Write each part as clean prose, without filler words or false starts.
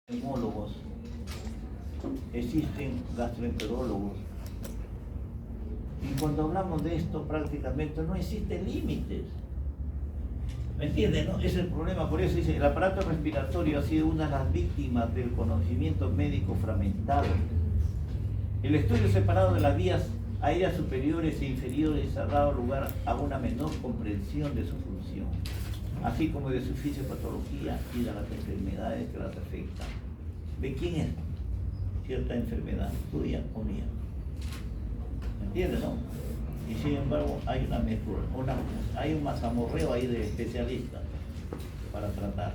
neumólogos, existen gastroenterólogos. Y cuando hablamos de esto, prácticamente no existen límites. ¿Me entienden? ¿No? Es el problema. Por eso dice, el aparato respiratorio ha sido una de las víctimas del conocimiento médico fragmentado. El estudio separado de las vías aéreas superiores e inferiores ha dado lugar a una menor comprensión de su función, así como de su fisiopatología y de las enfermedades que las afectan. ¿De quién es cierta enfermedad? ¿Tuya o mía? ¿Me entiendes, no? Y sin embargo hay una mezcla, hay un mazamorreo ahí de especialistas para tratar.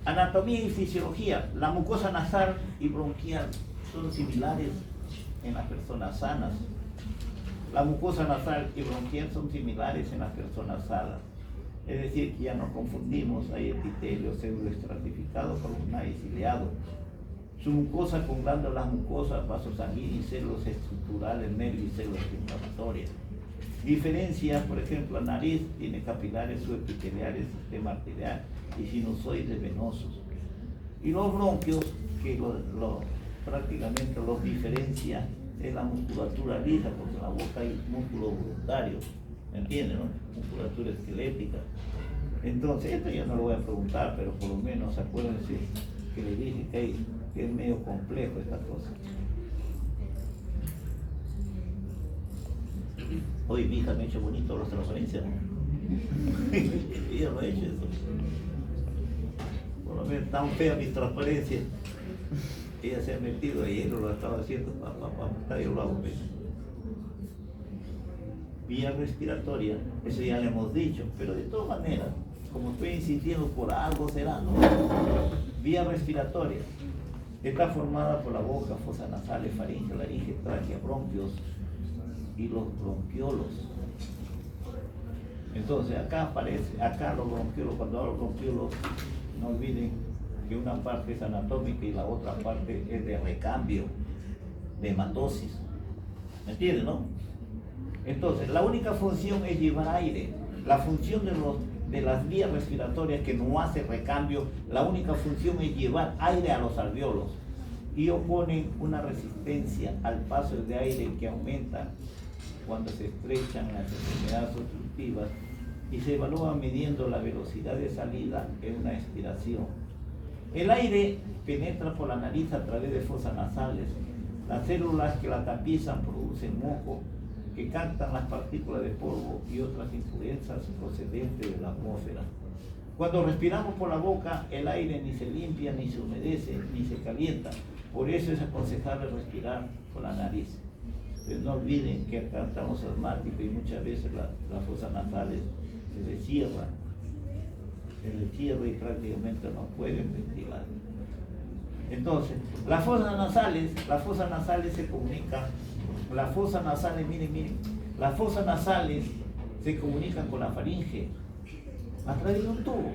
Anatomía y fisiología. La mucosa nasal y bronquial son similares en las personas sanas. La mucosa nasal y bronquial son similares en las personas sanas. Es decir, que ya nos confundimos, hay epitelio pseudoestratificado, columnar y ciliado. Su mucosa con glándulas mucosas, vasos sanguíneos, células estructurales, nervios y células inflamatorias. Diferencias, por ejemplo, la nariz tiene capilares subepiteliares, sistema arterial y sinusoides venosos. Y los bronquios, que prácticamente los diferencia es la musculatura lisa, porque en la boca hay músculo voluntario, ¿me entienden, no? Musculatura esquelética. Entonces, esto yo no lo voy a preguntar, pero por lo menos acuérdense que le dije que es medio complejo esta cosa. Hoy mi hija me ha hecho bonito las transferencias, ¿no? Ella lo ha hecho eso. Por lo menos tan fea mis transparencias. Ella se ha metido y él lo estaba haciendo, yo lo hago. Vía respiratoria, eso ya le hemos dicho, pero de todas maneras, como estoy insistiendo, por algo será, ¿no? Vía respiratoria está formada por la boca, fosas nasales, faringe, laringe, tráquea, bronquios y los bronquiolos. Entonces acá aparece, acá los bronquiolos, cuando hablo bronquiolos, no olviden que una parte es anatómica y la otra parte es de recambio, de hematosis. ¿Me entienden, no? Entonces, la única función es llevar aire. La función de las vías respiratorias que no hace recambio, la única función es llevar aire a los alvéolos y oponen una resistencia al paso de aire que aumenta cuando se estrechan las enfermedades obstructivas y se evalúa midiendo la velocidad de salida en una expiración. El aire penetra por la nariz a través de fosas nasales. Las células que la tapizan producen moco que captan las partículas de polvo y otras impurezas procedentes de la atmósfera. Cuando respiramos por la boca, el aire ni se limpia, ni se humedece, ni se calienta. Por eso es aconsejable respirar por la nariz. Pero no olviden que acá estamos asmáticos y muchas veces las fosas nasales se les cierran. Se les cierra y prácticamente no pueden ventilar. Entonces, las fosas nasales se comunican. Las fosas nasales, miren, las fosas nasales se comunican con la faringe a través de un tubo,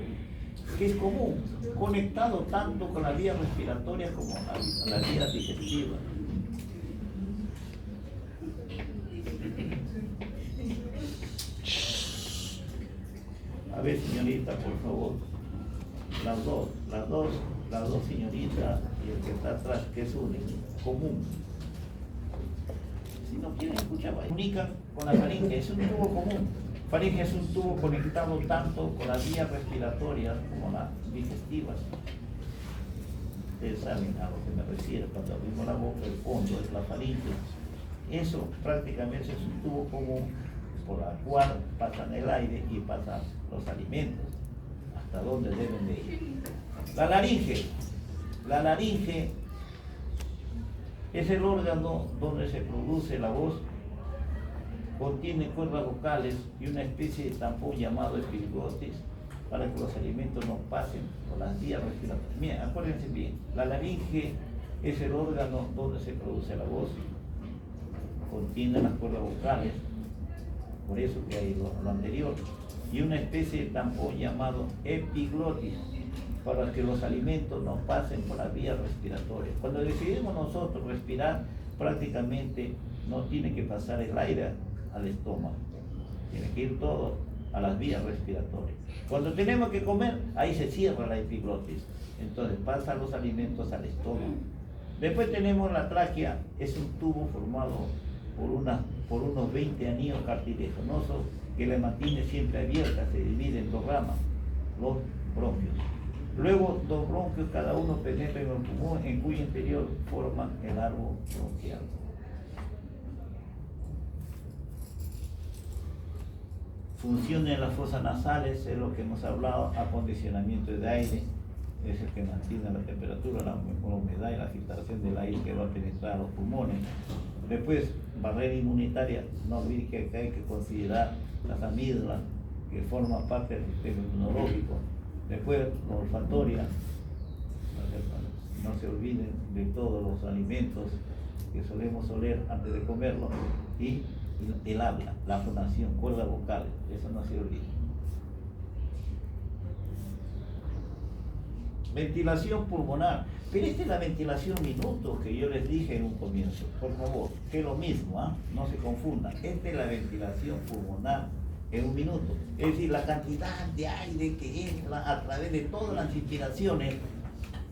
que es común, conectado tanto con la vía respiratoria como con la vía digestiva. A ver, señorita, por favor, las dos señoritas y el que está atrás, que es un común. Si no quieren escuchar, comunican con la faringe, es un tubo común. Faringe es un tubo conectado tanto con las vías respiratorias como las digestivas. Ustedes saben a lo que me refiero, cuando abrimos la boca, el fondo es la faringe. Eso prácticamente es un tubo común por el cual pasan el aire y pasan los alimentos, hasta donde deben de ir. La laringe es el órgano donde se produce la voz, contiene cuerdas vocales y una especie de tampón llamado epiglotis para que los alimentos no pasen por las vías respiratorias. Miren, acuérdense bien, la laringe es el órgano donde se produce la voz, contiene las cuerdas vocales, por eso que hay lo anterior, y una especie de tampón llamado epiglotis para que los alimentos no pasen por las vías respiratorias. Cuando decidimos nosotros respirar, prácticamente no tiene que pasar el aire al estómago, tiene que ir todo a las vías respiratorias. Cuando tenemos que comer, ahí se cierra la epiglotis. Entonces pasan los alimentos al estómago. Después tenemos la tráquea, es un tubo formado por unos 20 anillos cartilaginosos que la mantiene siempre abierta, se divide en dos ramas, los bronquios. Luego, dos bronquios, cada uno penetra en el pulmón, en cuyo interior forman el árbol bronquial. Funciones de las fosas nasales es lo que hemos hablado, acondicionamiento de aire, es el que mantiene la temperatura, la humedad y la filtración del aire que va a penetrar a los pulmones. Después, barrera inmunitaria, no olviden que hay que considerar las amígdalas, que forman parte del sistema inmunológico. Después, la olfatoria, no se olviden de todos los alimentos que solemos oler antes de comerlos, y el habla, la fonación, cuerdas vocales, eso no se olvide. Ventilación pulmonar, pero esta es la ventilación minuto que yo les dije en un comienzo, por favor, que es lo mismo, no se confundan. Esta es la ventilación pulmonar en un minuto, es decir, la cantidad de aire que entra a través de todas las inspiraciones,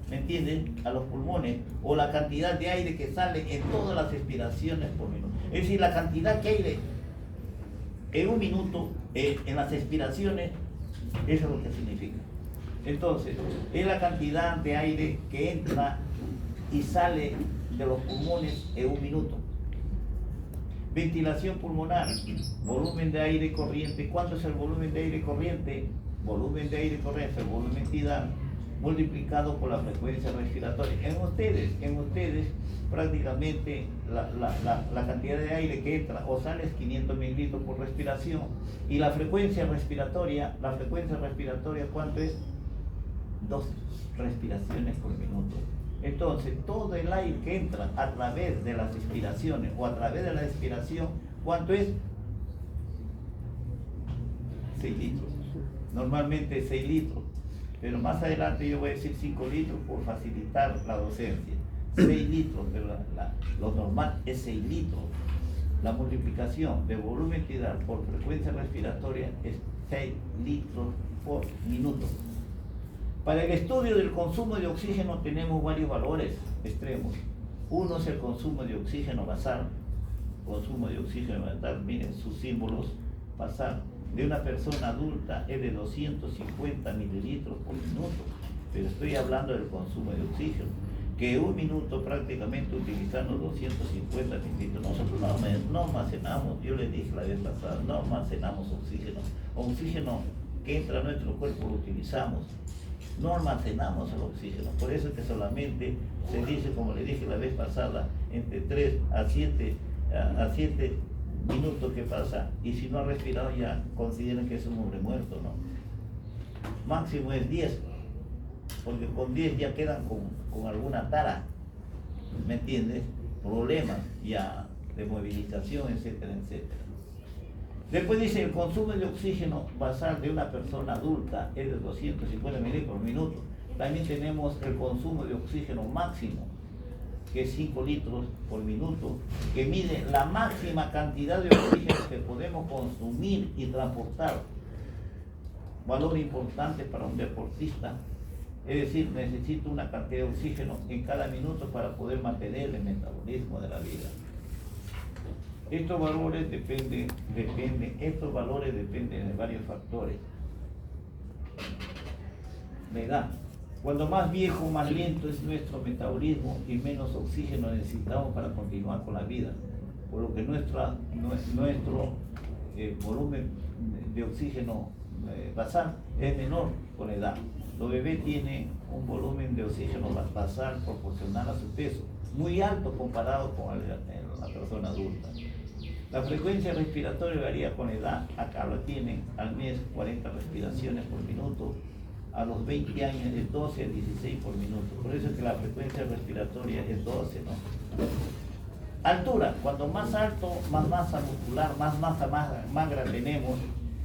¿me entienden?, a los pulmones, o la cantidad de aire que sale en todas las expiraciones por minuto. Es decir, la cantidad de aire en un minuto, en las expiraciones, eso es lo que significa. Entonces, es la cantidad de aire que entra y sale de los pulmones en un minuto. Ventilación pulmonar, volumen de aire corriente. ¿Cuánto es el volumen de aire corriente? Volumen de aire corriente, el volumen tidal, multiplicado por la frecuencia respiratoria. En ustedes prácticamente la cantidad de aire que entra o sale es 500 mililitros por respiración, y la frecuencia respiratoria, ¿cuánto es? 2 respiraciones por minuto. Entonces, todo el aire que entra a través de las expiraciones o a través de la expiración, ¿cuánto es? 6 litros. Normalmente 6 litros. Pero más adelante yo voy a decir 5 litros por facilitar la docencia. 6 litros, pero lo normal es 6 litros. La multiplicación de volumen tidal por frecuencia respiratoria es 6 litros por minuto. Para el estudio del consumo de oxígeno tenemos varios valores extremos. Uno es el consumo de oxígeno basal. Consumo de oxígeno basal, miren sus símbolos, basal. De una persona adulta es de 250 mililitros por minuto, pero estoy hablando del consumo de oxígeno, que un minuto prácticamente utilizando 250 mililitros. Nosotros no almacenamos, yo les dije la vez pasada, no almacenamos oxígeno. Oxígeno que entra a nuestro cuerpo lo utilizamos, no almacenamos el oxígeno. Por eso es que solamente se dice, como le dije la vez pasada, entre 3 a 7 minutos que pasa, y si no ha respirado ya consideran que es un hombre muerto, ¿no? Máximo es 10, porque con 10 ya quedan con alguna tara, ¿me entiendes? Problemas ya de movilización, etcétera, etcétera. Después dice, el consumo de oxígeno basal de una persona adulta es de 250 mililitros por minuto. También tenemos el consumo de oxígeno máximo, que es 5 litros por minuto, que mide la máxima cantidad de oxígeno que podemos consumir y transportar. Valor importante para un deportista, es decir, necesita una cantidad de oxígeno en cada minuto para poder mantener el metabolismo de la vida. Estos valores dependen de varios factores. La edad. Cuando más viejo, más lento es nuestro metabolismo y menos oxígeno necesitamos para continuar con la vida. Por lo que nuestro volumen de oxígeno basal es menor con la edad. Los bebés tienen un volumen de oxígeno basal proporcional a su peso, muy alto comparado con la persona adulta. La frecuencia respiratoria varía con la edad. Acá lo tienen al mes 40 respiraciones por minuto. A los 20 años es 12 a 16 por minuto. Por eso es que la frecuencia respiratoria es 12, ¿no? Altura. Cuando más alto, más masa muscular, más masa magra tenemos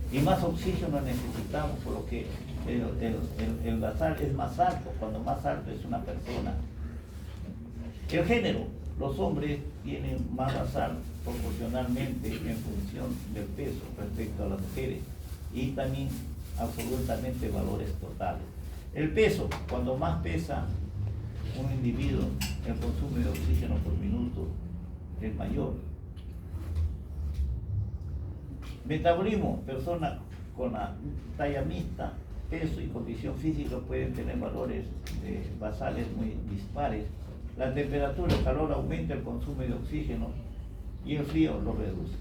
y más oxígeno necesitamos, por lo que el basal es más alto, cuando más alto es una persona. El género. Los hombres tienen más basal proporcionalmente en función del peso respecto a las mujeres, y también absolutamente valores totales. El peso, cuando más pesa un individuo, el consumo de oxígeno por minuto es mayor. Metabolismo, personas con la talla mixta, peso y condición física pueden tener valores basales muy dispares. La temperatura, el calor aumenta el consumo de oxígeno y el frío lo reduce.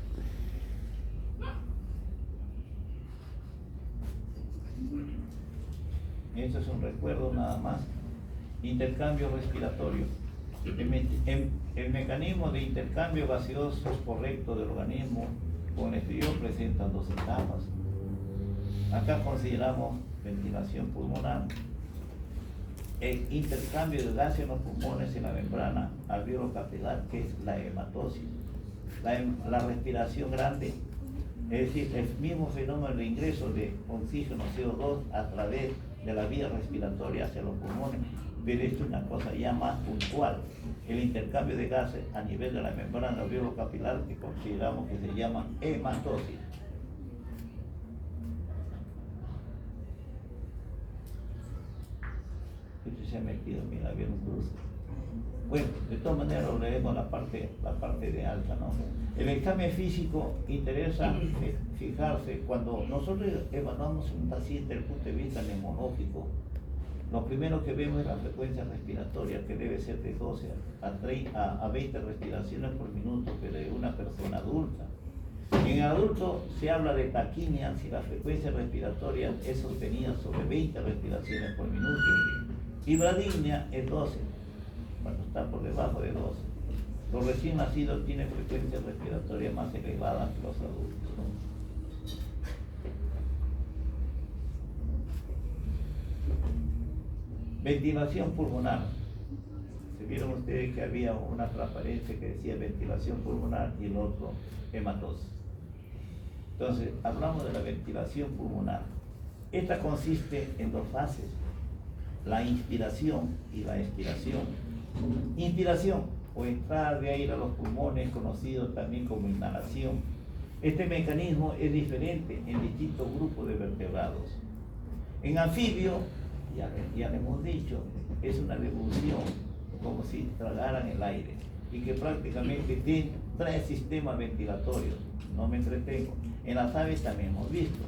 Esto es un recuerdo nada más. Intercambio respiratorio. El mecanismo de intercambio gaseoso correcto del organismo con el exterior presenta dos etapas. Acá consideramos ventilación pulmonar, el intercambio de gases en los pulmones en la membrana alveolo-capilar, que es la hematosis, la respiración grande, es decir, el mismo fenómeno de ingreso de oxígeno CO2 a través de la vía respiratoria hacia los pulmones, pero esto es una cosa ya más puntual, el intercambio de gases a nivel de la membrana alveolo-capilar, que consideramos que se llama hematosis. Esto se ha metido, mira, había un cruce. Bueno, de todas maneras lo leemos la parte de alta, ¿no? El examen físico interesa fijarse cuando nosotros evaluamos un paciente desde el punto de vista neumológico. Lo primero que vemos es la frecuencia respiratoria, que debe ser de 12 a 20 respiraciones por minuto, pero de una persona adulta. En el adulto se habla de taquimia si la frecuencia respiratoria es sostenida sobre 20 respiraciones por minuto. Y bradypnea es 12, cuando está por debajo de 12. Los recién nacidos tienen frecuencia respiratoria más elevada que los adultos, ¿no? Ventilación pulmonar. Se vieron ustedes que había una transparencia que decía ventilación pulmonar y el otro hematosis. Entonces, hablamos de la ventilación pulmonar. Esta consiste en dos fases: la inspiración y la expiración. Inspiración, o entrada de aire a los pulmones, conocido también como inhalación. Este mecanismo es diferente en distintos grupos de vertebrados. En anfibio, ya le hemos dicho, es una devolución, como si tragaran el aire, y que prácticamente tiene 3 sistemas ventilatorios. No me entretengo. En las aves también hemos visto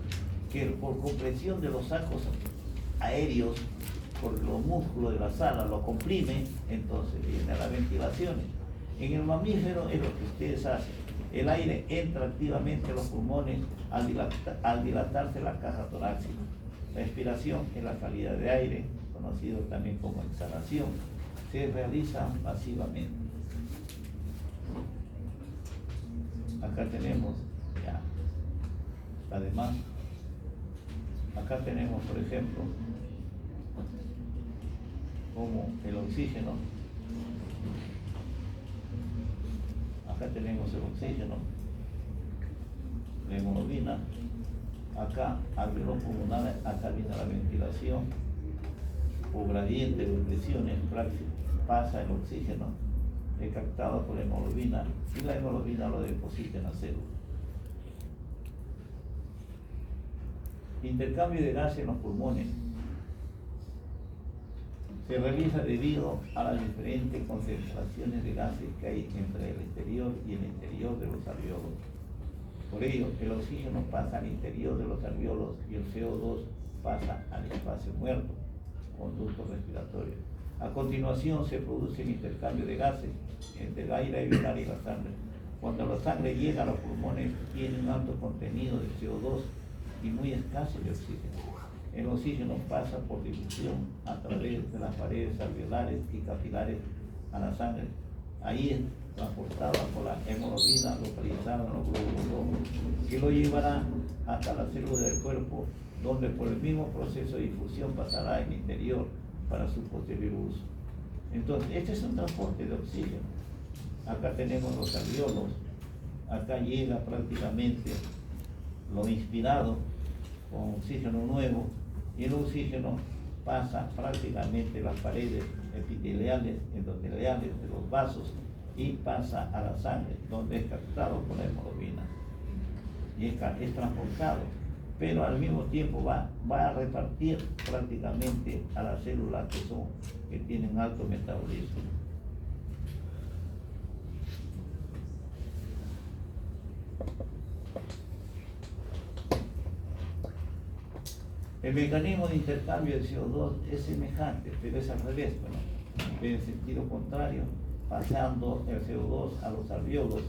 que por compresión de los sacos aéreos, por los músculos de las alas, lo comprime, entonces viene a las ventilaciones. En el mamífero es lo que ustedes hacen. El aire entra activamente a los pulmones al dilatarse la caja torácica. La expiración es la salida de aire, conocido también como exhalación. Se realiza pasivamente. Acá tenemos, ya, además, acá tenemos, por ejemplo, como el oxígeno. Acá tenemos el oxígeno, la hemoglobina. Acá alveolo pulmonar, acá viene la ventilación por gradiente de presiones, pasa el oxígeno, es captado por la hemoglobina y la hemoglobina lo deposita en la célula. Intercambio de gases en los pulmones se realiza debido a las diferentes concentraciones de gases que hay entre el exterior y el interior de los alveolos. Por ello, el oxígeno pasa al interior de los alveolos y el CO2 pasa al espacio muerto, conducto respiratorio. A continuación se produce el intercambio de gases entre el aire alveolar y la sangre. Cuando la sangre llega a los pulmones, tiene un alto contenido de CO2 y muy escaso de oxígeno. El oxígeno pasa por difusión a través de las paredes alveolares y capilares a la sangre. Ahí es transportada por la hemoglobina localizada en los glóbulos rojos, que lo llevará hasta la célula del cuerpo, donde por el mismo proceso de difusión pasará al interior para su posterior uso. Entonces, este es un transporte de oxígeno. Acá tenemos los alveolos, acá llega prácticamente lo inspirado con oxígeno nuevo, y el oxígeno pasa prácticamente las paredes epiteliales, endoteliales de los vasos y pasa a la sangre, donde es captado por la hemoglobina y es transportado pero al mismo tiempo va a repartir prácticamente a las células que tienen alto metabolismo. El mecanismo de intercambio de CO2 es semejante, pero es al revés, ¿no? En sentido contrario, pasando el CO2 a los alvéolos.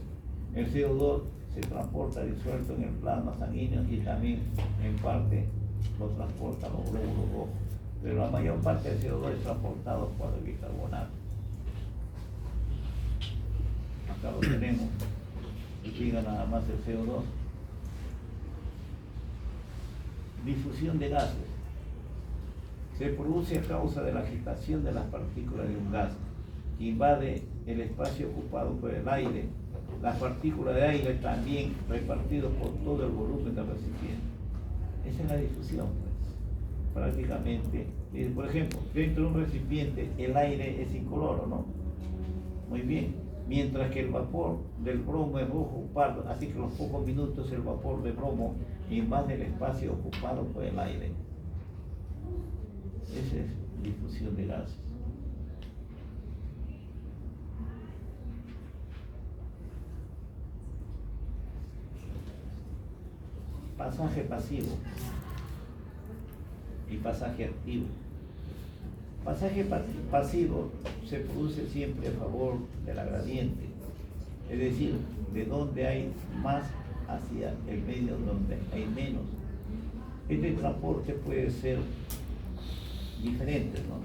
El CO2 se transporta disuelto en el plasma sanguíneo y también en parte lo transportan los glóbulos rojos, pero la mayor parte del CO2 es transportado por el bicarbonato. Acá lo tenemos, y siga nada más el CO2. Difusión de gases. Se produce a causa de la agitación de las partículas de un gas que invade el espacio ocupado por el aire. Las partículas de aire también repartidas por todo el volumen del recipiente. Esa es la difusión, pues. Prácticamente, por ejemplo, dentro de un recipiente el aire es incoloro, ¿no? Muy bien. Mientras que el vapor del bromo es rojo pardo, así que en los pocos minutos el vapor de bromo invade el espacio ocupado por el aire. Esa es difusión de gases. Pasaje pasivo y pasaje activo. Pasaje pasivo se produce siempre a favor de la gradiente, es decir, de donde hay más hacia el medio donde hay menos. Este transporte puede ser diferente, ¿no?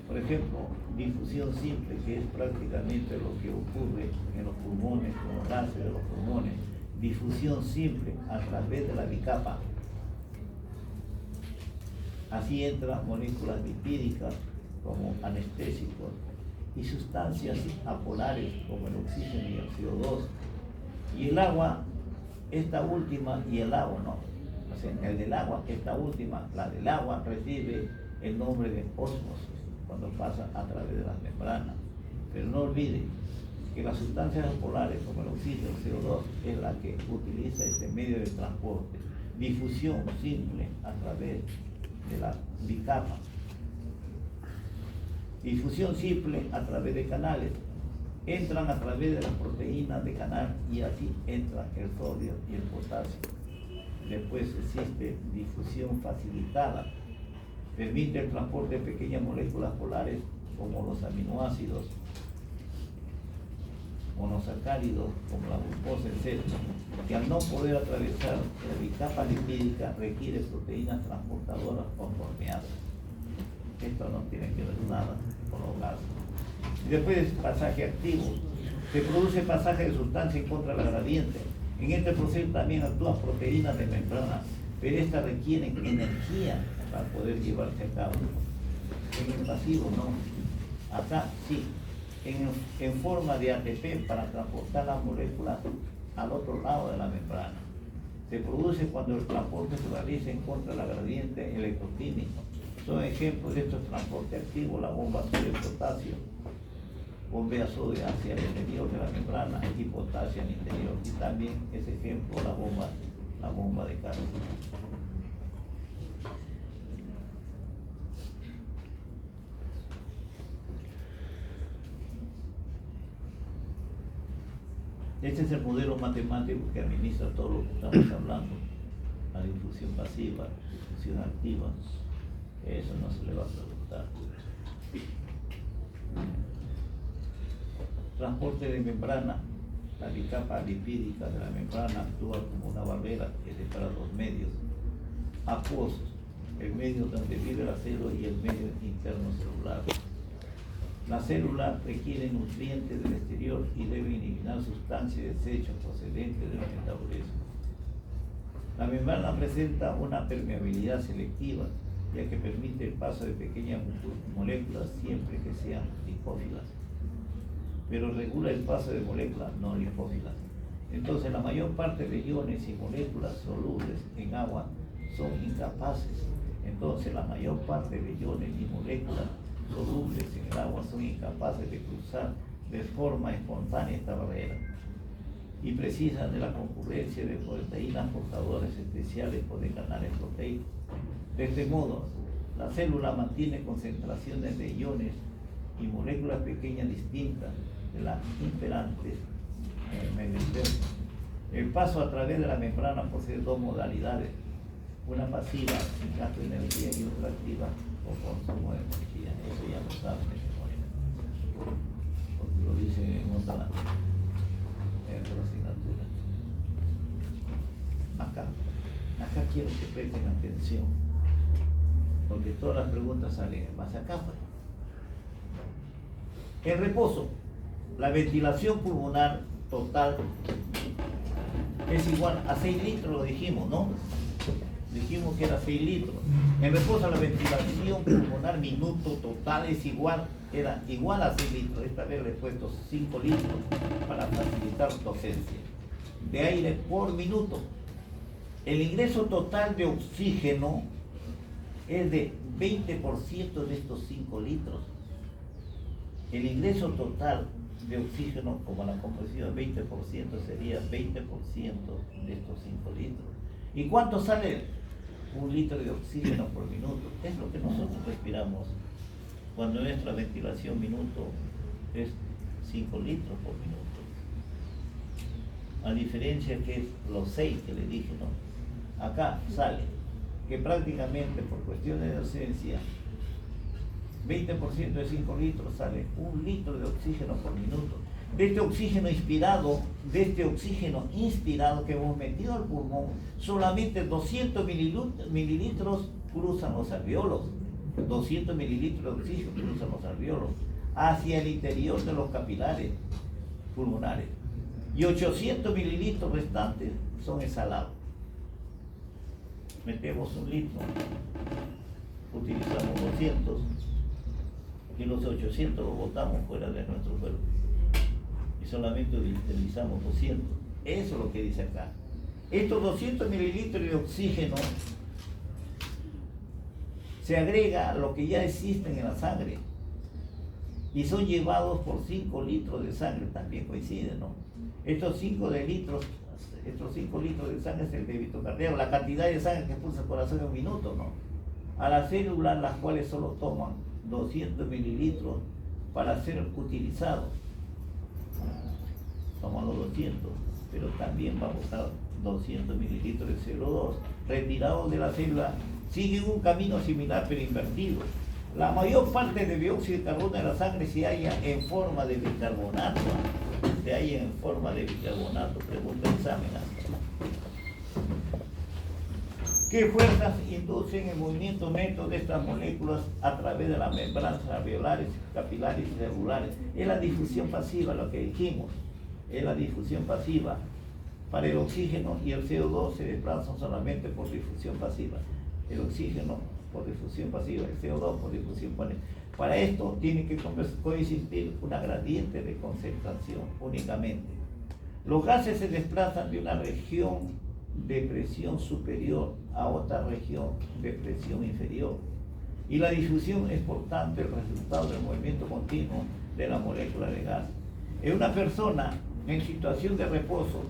Por ejemplo, difusión simple, que es prácticamente lo que ocurre en los pulmones, con los gases de los pulmones. Difusión simple a través de la bicapa. Así entran moléculas lipídicas como anestésicos y sustancias apolares como el oxígeno y el CO2. Y el agua, esta última, y el agua, ¿no? O sea, el del agua, esta última, la del agua, recibe el nombre de ósmosis cuando pasa a través de las membranas. Pero no olviden que las sustancias apolares como el oxígeno y el CO2 es la que utiliza este medio de transporte. Difusión simple a través de la bicapa. Difusión simple a través de canales. Entran a través de las proteínas de canal y así entra el sodio y el potasio. Después existe difusión facilitada. Permite el transporte de pequeñas moléculas polares como los aminoácidos, monosacáridos como la glucosa, etc., que al no poder atravesar la bicapa lipídica requiere proteínas transportadoras conformeadas. Esto no tiene que ver nada con los gases. Y después, pasaje activo. Se produce pasaje de sustancia en contra de la gradiente. En este proceso también actúan proteínas de membrana, pero estas requieren energía para poder llevarse a cabo. En el pasivo no. Acá sí. En forma de ATP para transportar las moléculas al otro lado de la membrana. Se produce cuando el transporte se realiza en contra de la gradiente electroquímica. Son ejemplos de estos transportes activos: la bomba sodio-potasio, bombea sodio hacia el interior de la membrana y potasio al interior. Y también es ejemplo la bomba de carga. Este es el modelo matemático que administra todo lo que estamos hablando: la difusión pasiva, la difusión activa. Eso no se le va a preguntar. Transporte de membrana. La bicapa lipídica de la membrana actúa como una barrera que separa los medios acuosos, el medio donde vive la célula y el medio interno celular. La célula requiere nutrientes del exterior y debe eliminar sustancias y desechos procedentes del metabolismo. La membrana presenta una permeabilidad selectiva, ya que permite el paso de pequeñas moléculas siempre que sean lipófilas, pero regula el paso de moléculas no lipófilas. Entonces, la mayor parte de iones y moléculas solubles en agua son incapaces. Entonces, la mayor parte de iones y moléculas solubles en el agua son incapaces de cruzar de forma espontánea esta barrera. y precisan de la concurrencia de proteínas portadoras especiales por el canales proteicos. De este modo, la célula mantiene concentraciones de iones y moléculas pequeñas distintas de las imperantes en el medio interno. El paso a través de la membrana posee dos modalidades, una pasiva en gasto de energía y otra activa o consumo de energía. Eso ya lo saben de memoria, porque lo dicen en otra asignatura. Acá quiero que presten atención, porque todas las preguntas salen más acá. En reposo, la ventilación pulmonar total es igual a 6 litros, lo dijimos, ¿no? Dijimos que era 6 litros. En reposo, la ventilación pulmonar minuto total era igual a 6 litros. Esta vez le he puesto 5 litros para facilitar docencia de aire por minuto. El ingreso total de oxígeno es de 20% de estos 5 litros. El ingreso total de oxígeno, como la compresión 20%, sería 20% de estos 5 litros. ¿Y cuánto sale 1 litro de oxígeno por minuto? Es lo que nosotros respiramos cuando nuestra ventilación minuto es 5 litros por minuto. A diferencia que es los 6 que le dije, ¿no? Acá sale que prácticamente por cuestiones de docencia 20% de 5 litros sale 1 litro de oxígeno por minuto. De este oxígeno inspirado que hemos metido al pulmón, solamente 200 mililitros cruzan los alvéolos. 200 mililitros de oxígeno cruzan los alvéolos hacia el interior de los capilares pulmonares. Y 800 mililitros restantes son exhalados. Metemos 1 litro, utilizamos 200 y los 800 los botamos fuera de nuestro cuerpo y solamente utilizamos 200. Eso es lo que dice acá. Estos 200 mililitros de oxígeno se agrega a lo que ya existen en la sangre y son llevados por 5 litros de sangre, también coincide, ¿no? Estos 5 litros de sangre es el débito cardíaco, la cantidad de sangre que expulsa el corazón en un minuto, ¿no? A las células, las cuales solo toman 200 mililitros para ser utilizados. Toman los 200, pero también va a botar 200 mililitros de CO2 retirados de la célula. Siguen un camino similar pero invertido. La mayor parte de dióxido de carbono de la sangre se halla en forma de bicarbonato. Pregunta examen. ¿Qué fuerzas inducen el movimiento neto de estas moléculas a través de las membranas alveolares, capilares y celulares? Es la difusión pasiva, lo que dijimos. Es la difusión pasiva. Para el oxígeno y el CO2 se desplazan solamente por difusión pasiva. El oxígeno por difusión pasiva, el CO2 por difusión pasiva. Para esto tiene que coexistir una gradiente de concentración únicamente. Los gases se desplazan de una región de presión superior a otra región de presión inferior. Y la difusión es por tanto el resultado del movimiento continuo de la molécula de gas. En una persona en situación de reposo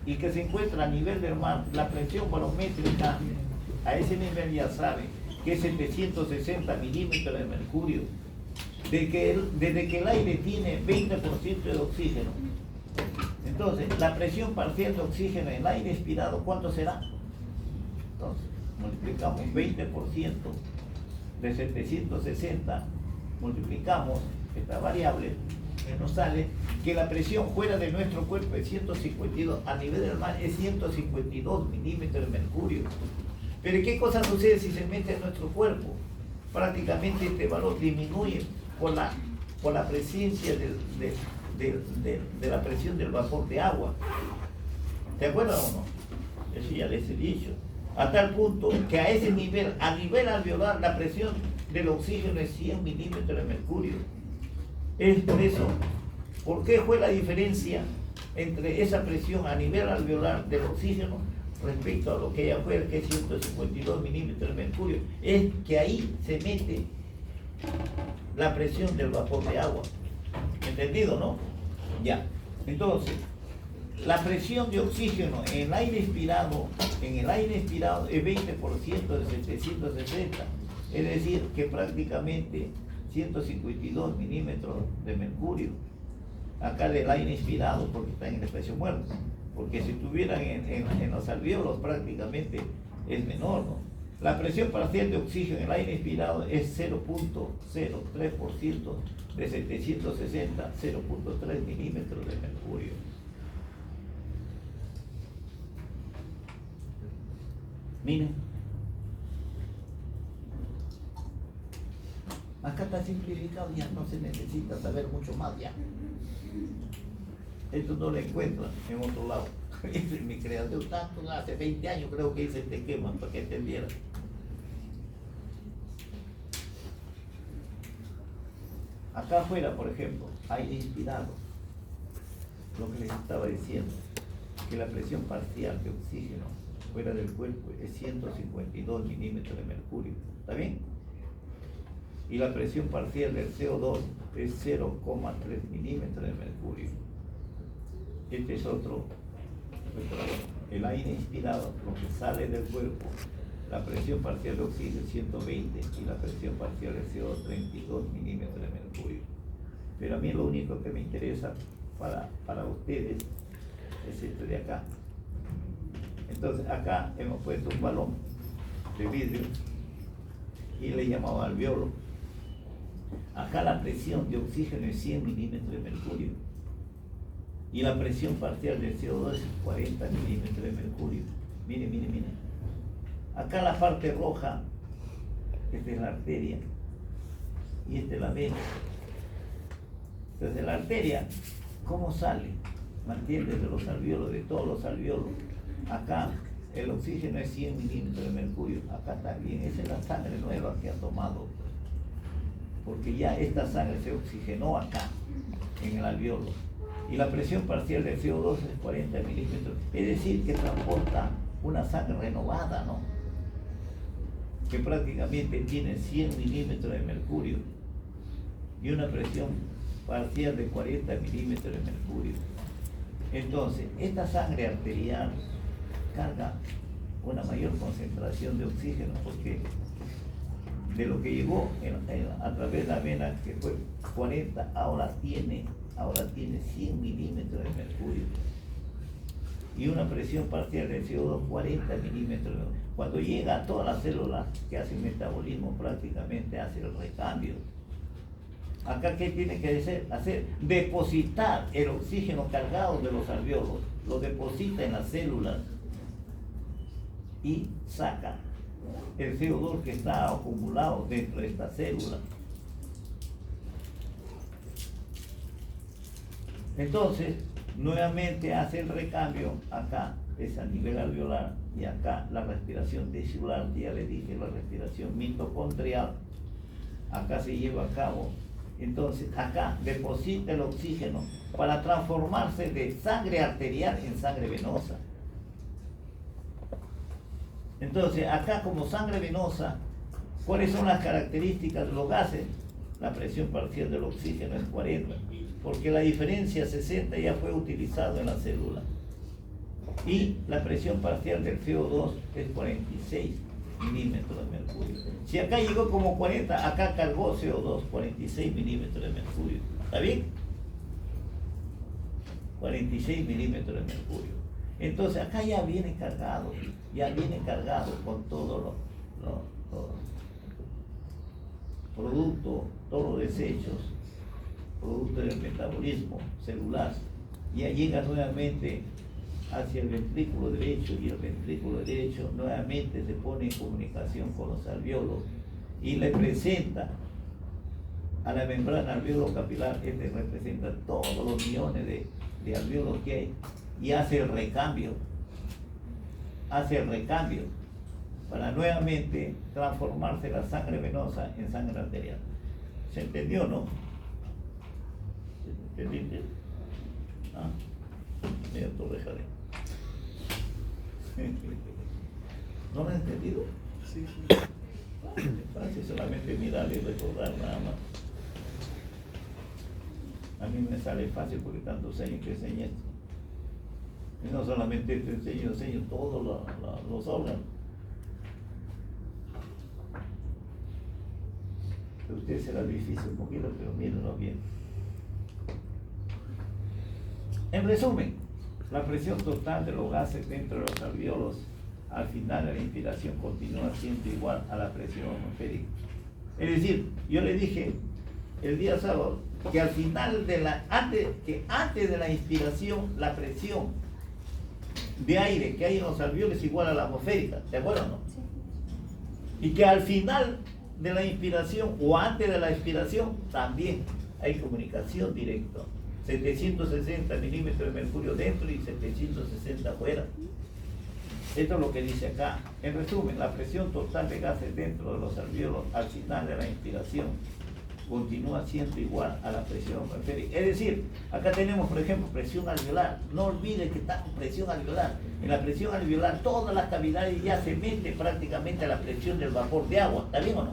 y que se encuentra a nivel del mar, la presión barométrica a ese nivel ya sabe que es 760 milímetros de mercurio, desde que el aire tiene 20% de oxígeno. Entonces, la presión parcial de oxígeno en el aire expirado, ¿cuánto será? Entonces, multiplicamos 20% de 760, multiplicamos esta variable, que nos sale que la presión fuera de nuestro cuerpo es 152, a nivel del mar es 152 milímetros de mercurio. Pero ¿qué cosa sucede si se mete en nuestro cuerpo? Prácticamente este valor disminuye por la presencia de la presión del vapor de agua. ¿Se acuerdan o no? Eso ya les he dicho. A tal punto que a ese nivel, a nivel alveolar, la presión del oxígeno es 100 milímetros de mercurio. Es por eso, ¿por qué fue la diferencia entre esa presión a nivel alveolar del oxígeno respecto a lo que ella fue, que es 152 milímetros de mercurio? Es que ahí se mete la presión del vapor de agua. ¿Entendido, no? Ya. Entonces, la presión de oxígeno en el aire inspirado es 20% de 760, es decir, que prácticamente 152 milímetros de mercurio acá del aire inspirado, porque está en el espacio muerto, porque si estuvieran en los alvéolos prácticamente es menor, ¿no? La presión parcial de oxígeno en el aire inspirado es 0.03% de 760, 0.3 milímetros de mercurio. Miren, acá está simplificado, ya no se necesita saber mucho más ya. Esto no lo encuentran en otro lado. Esa es mi creación, tanto hace 20 años creo que hice este esquema para que entendieran. Acá afuera, por ejemplo, aire inspirado, lo que les estaba diciendo, que la presión parcial de oxígeno fuera del cuerpo es 152 milímetros de mercurio, ¿está bien? Y la presión parcial del CO2 es 0,3 milímetros de mercurio. Este es otro, el aire inspirado, lo que sale del cuerpo, la presión parcial de oxígeno es 120 y la presión parcial del CO2 32 milímetros de mercurio. Pero a mí lo único que me interesa para ustedes es esto de acá. Entonces acá hemos puesto un balón de vidrio y le llamaba alvéolo. Acá la presión de oxígeno es 100 milímetros de mercurio y la presión parcial del CO2 es 40 milímetros de mercurio. Miren, miren, miren. Acá la parte roja, esta es la arteria y esta es la vena. Entonces la arteria, ¿cómo sale? ¿Me entiendes? De los alvéolos, de todos los alvéolos. Acá el oxígeno es 100 milímetros de mercurio, acá también. Esa es la sangre nueva que ha tomado, porque ya esta sangre se oxigenó acá, en el alvéolo. Y la presión parcial del CO2 es 40 milímetros, es decir, que transporta una sangre renovada, ¿no? Que prácticamente tiene 100 milímetros de mercurio y una presión parcial de 40 milímetros de mercurio. Entonces, esta sangre arterial carga una mayor concentración de oxígeno, porque de lo que llegó a través de la vena, que fue 40, ahora tiene 100 milímetros de mercurio y una presión parcial del CO2 40 milímetros. Cuando llega a todas las células que hacen metabolismo, prácticamente hace el recambio. Acá, ¿qué tiene que hacer? Depositar el oxígeno cargado de los alvéolos, lo deposita en las células y saca el CO2 que está acumulado dentro de esta célula. Entonces, nuevamente hace el recambio, acá es a nivel alveolar y acá la respiración tisular, ya le dije, la respiración mitocondrial, acá se lleva a cabo. Entonces, acá deposita el oxígeno para transformarse de sangre arterial en sangre venosa. Entonces, acá como sangre venosa, ¿cuáles son las características de los gases? La presión parcial del oxígeno es 40, porque la diferencia 60 ya fue utilizado en la célula. Y la presión parcial del CO2 es 46 milímetros de mercurio. Si acá llegó como 40, acá cargó CO2, 46 milímetros de mercurio. ¿Está bien? 46 milímetros de mercurio. Entonces acá ya viene cargado con todos los productos, todos los desechos, productos del metabolismo celular. Ya llega nuevamente hacia el ventrículo derecho y el ventrículo derecho nuevamente se pone en comunicación con los alvéolos y le presenta a la membrana alveolo-capilar, este representa todos los millones de alvéolos que hay y hace el recambio para nuevamente transformarse la sangre venosa en sangre arterial. ¿Se entendió, no? ¿Entendiste? ¿Ah? Mira, tú déjale. ¿No lo has entendido? Sí, sí. Es fácil, solamente mirar y recordar nada más. A mí me sale fácil porque tantos años que enseñé esto. Y no solamente te enseño todos los órganos. A usted se la difícil un poquito, pero mírenlo bien. En resumen, la presión total de los gases dentro de los alvéolos al final de la inspiración continúa siendo igual a la presión atmosférica. Es decir, yo le dije el día sábado que al final de antes de la inspiración, la presión de aire que hay en los alvéolos es igual a la atmosférica, ¿de acuerdo o no? Sí. Y que al final de la inspiración o antes de la expiración también hay comunicación directa. 760 milímetros de mercurio dentro y 760 afuera. Esto es lo que dice acá. En resumen, la presión total de gases dentro de los alvéolos al final de la inspiración continúa siendo igual a la presión atmosférica. Es decir, acá tenemos, por ejemplo, presión alveolar. No olviden que está con presión alveolar. En la presión alveolar todas las cavidades ya se mete prácticamente a la presión del vapor de agua. ¿Está bien o no?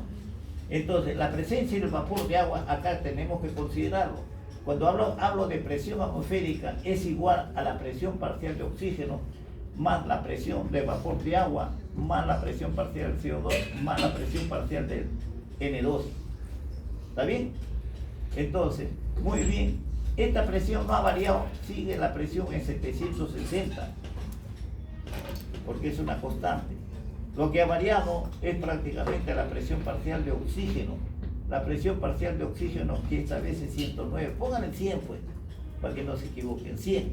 Entonces, la presencia del vapor de agua acá tenemos que considerarlo. Cuando hablo de presión atmosférica es igual a la presión parcial de oxígeno más la presión de vapor de agua más la presión parcial del CO2 más la presión parcial del N2. ¿Está bien? Entonces, muy bien. Esta presión no ha variado, sigue la presión en 760 porque es una constante. Lo que ha variado es prácticamente la presión parcial de oxígeno. La presión parcial de oxígeno, que esta vez es 109. Pongan el 100, pues, para que no se equivoquen. 100.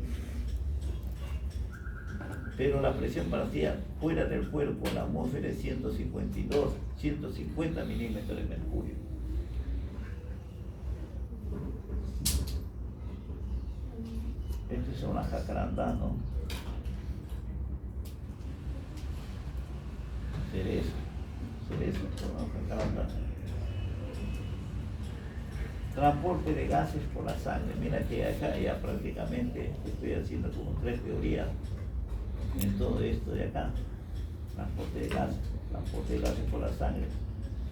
Pero la presión parcial fuera del cuerpo, la atmósfera es 152, 150 milímetros de mercurio. Estas son las jacarandas, ¿no? Cerezo, son las jacarandas. Transporte de gases por la sangre. Mira que acá ya prácticamente estoy haciendo como 3 teorías en todo esto de acá. Transporte de gases por la sangre.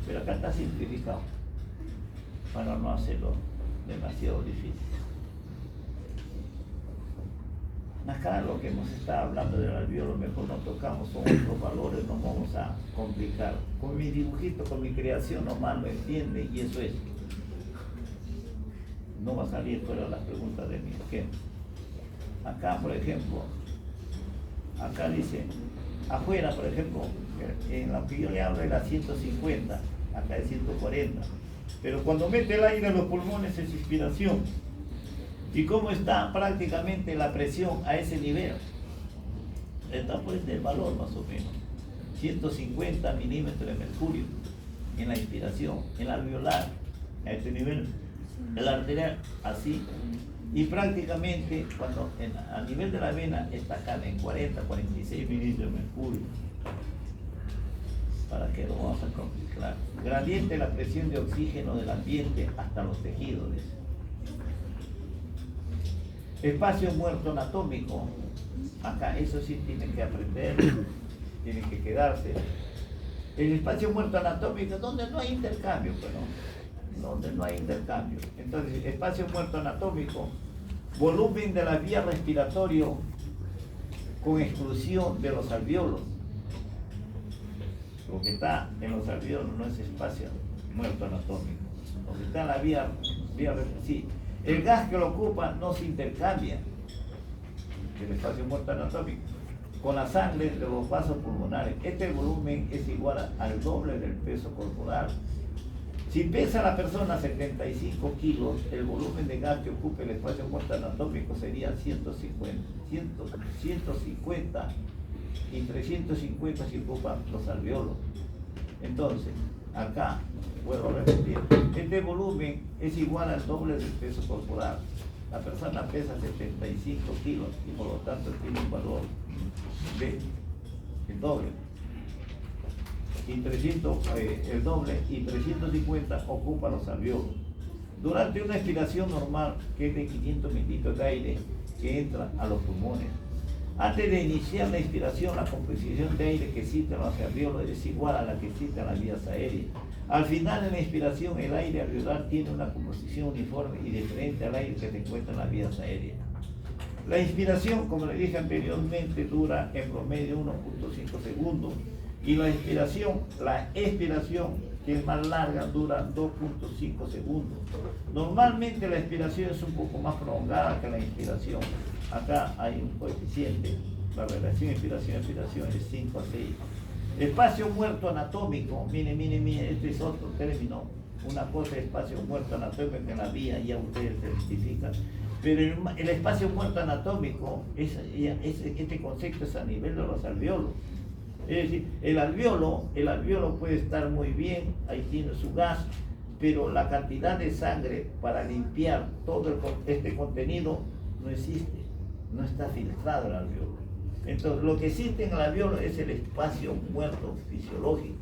Pero acá está simplificado para no hacerlo demasiado difícil. Acá lo que hemos estado hablando del alvéolo, mejor no tocamos, son otros valores, no vamos a complicar. Con mi dibujito, con mi creación nomás lo entiende y eso es. No va a salir fuera las preguntas de mi ejemplo. Acá, por ejemplo, acá dice, afuera, por ejemplo, en lo que yo le hablo era 150, acá es 140. Pero cuando mete el aire a los pulmones es inspiración. ¿Y cómo está prácticamente la presión a ese nivel? Está pues del valor más o menos. 150 milímetros de mercurio en la inspiración, en la alveolar, a este nivel. El arterial así, y prácticamente cuando a nivel de la vena está acá en 40, 46 milímetros de mercurio. ¿Para qué lo vamos a complicar? Gradiente de la presión de oxígeno del ambiente hasta los tejidos. Espacio muerto anatómico. Acá eso sí tienen que aprender, tienen que quedarse. El espacio muerto anatómico donde no hay intercambio, pero donde no hay intercambio. Entonces, espacio muerto anatómico, volumen de la vía respiratoria con exclusión de los alvéolos. Lo que está en los alvéolos no es espacio muerto anatómico. Lo que está en la vía sí. El gas que lo ocupa no se intercambia, el espacio muerto anatómico, con la sangre de los vasos pulmonares. Este volumen es igual al doble del peso corporal. Si pesa la persona 75 kilos, el volumen de gas que ocupa el espacio muerto anatómico sería 150 y 350 si ocupan los alvéolos. Entonces, acá, vuelvo a repetir, este volumen es igual al doble del peso corporal. La persona pesa 75 kilos y por lo tanto tiene un valor de el doble. Y 300, el doble y 350 ocupa los alvéolos. Durante una expiración normal, que es de 500 mililitros de aire que entra a los pulmones, antes de iniciar la inspiración, la composición de aire que existe en los alvéolos es igual a la que existe en las vías aéreas. Al final de la inspiración, el aire alveolar tiene una composición uniforme y diferente al aire que se encuentra en las vías aéreas. La inspiración, como le dije anteriormente, dura en promedio 1.5 segundos. Y la expiración, que es más larga, dura 2.5 segundos. Normalmente la expiración es un poco más prolongada que la inspiración. Acá hay un coeficiente, la relación inspiración-expiración es 5 a 6. Espacio muerto anatómico, mire, este es otro término. Una cosa es espacio muerto anatómico en la vía, ya ustedes se identifican. Pero el espacio muerto anatómico, este concepto es a nivel de los alveolos. Es decir, el alveolo puede estar muy bien, ahí tiene su gas, pero la cantidad de sangre para limpiar todo este contenido no existe, no está filtrado el alveolo. Entonces, lo que existe en el alveolo es el espacio muerto fisiológico.